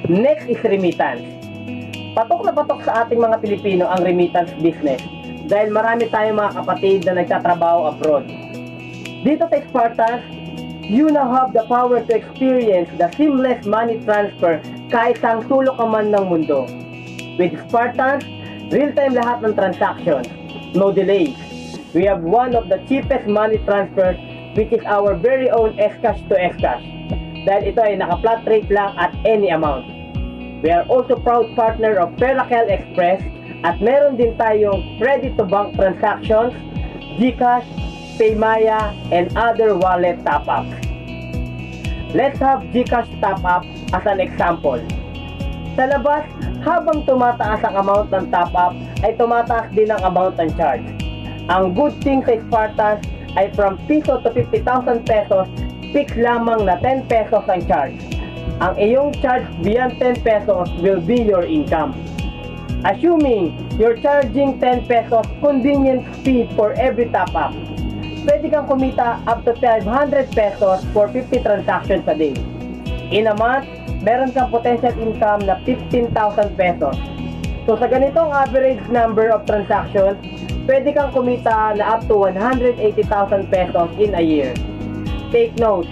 Next is remittance. Patok na patok sa ating mga Pilipino ang remittance business dahil marami tayong mga kapatid na nagtatrabaho abroad. Dito sa Spartans, you now have the power to experience the seamless money transfer kahit saang sulok ka man ng mundo. With Spartans, real-time lahat ng transactions, no delays. We have one of the cheapest money transfers, which is our very own Scash to Scash. Dahil ito ay naka-flat rate lang at any amount. We are also proud partner of Perakel Express at meron din tayong ready-to-bank transactions, GCash, Paymaya, and other wallet top-ups. Let's have GCash top-up as an example. Sa labas, habang tumataas ang amount ng top-up, ay tumataas din ang amount ng charge. Ang good thing sa Spartans ay from piso to 50,000 pesos, fix lamang na 10 pesos ang charge. Ang iyong charge beyond 10 pesos will be your income. Assuming you're charging 10 pesos convenience fee for every top-up, pwede kang kumita up to 500 pesos for 50 transactions a day. In a month, meron kang potential income na 15,000 pesos. So sa ganitong average number of transactions, pwede kang kumita na up to 180,000 pesos in a year. Take note,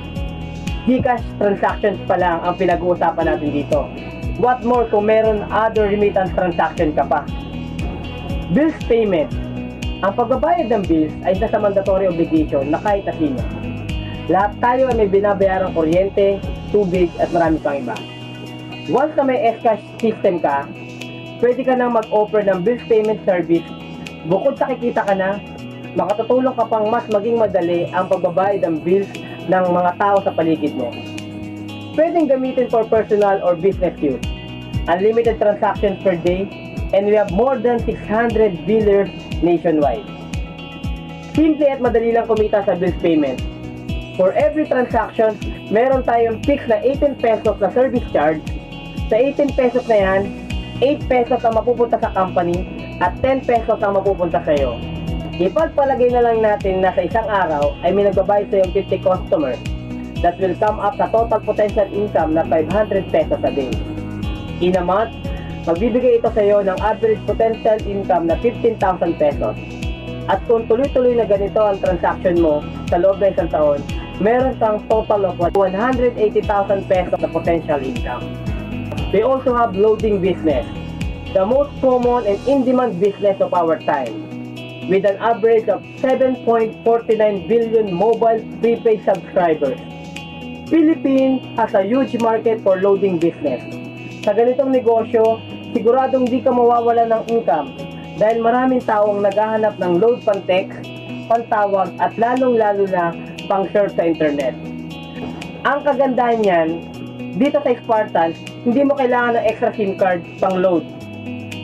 GCash transactions pa lang ang pinag-uusapan natin dito. What more kung meron other remittance transaction ka pa? Bills payment. Ang pagbabayad ng bills ay isa sa mandatory obligation na kahit na sino. Lahat tayo ay may binabayarang kuryente, tubig at marami pang iba. Once na may Scash system ka, pwede ka nang mag-offer ng bills payment service. Bukod sa kikita ka na, makatutulong ka pang mas maging madali ang pagbabayad ng bills ng mga tao sa paligid mo. Pwedeng gamitin for personal or business use. Unlimited transactions per day, and we have more than 600 billers nationwide. Simple at madali lang kumita sa bills payment. For every transaction, meron tayong fixed na 18 pesos na service charge. Sa 18 pesos na yan, 8 pesos ang mapupunta sa company at 10 pesos ang mapupunta sa iyo. Ipagpalagay na lang natin na sa isang araw ay may nagbabayad sa iyong 50 customers. That will come up sa total potential income na 500 pesos a day. In a month, magbibigay ito sa iyo ng average potential income na 15,000 pesos. At kung tuloy-tuloy na ganito ang transaction mo sa loob ng isang taon, meron kang total of 180,000 pesos na potential income. We also have loading business, the most common and in-demand business of our time. With an average of 7.49 billion mobile prepaid subscribers. Philippines has a huge market for loading business. Sa ganitong negosyo, siguradong di ka mawawala ng income dahil maraming taong naghahanap ng load pan-text, pantawag at lalong-lalo na pang-surf sa internet. Ang kagandahan niyan, dito sa Spartans, hindi mo kailangan ng extra SIM card pang-load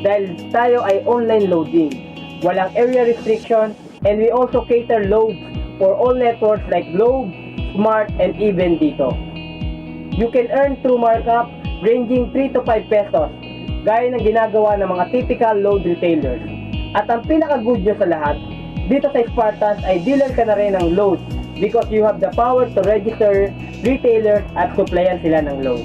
dahil tayo ay online loading. Walang area restriction, and we also cater loads for all networks like Globe, Smart, and even Dito. You can earn through markup ranging 3 to 5 pesos, gaya ng ginagawa ng mga typical load retailers. At ang pinaka-good news sa lahat, dito sa Spartans ay dealer ka na rin ng load because you have the power to register retailers at supplyan sila ng load.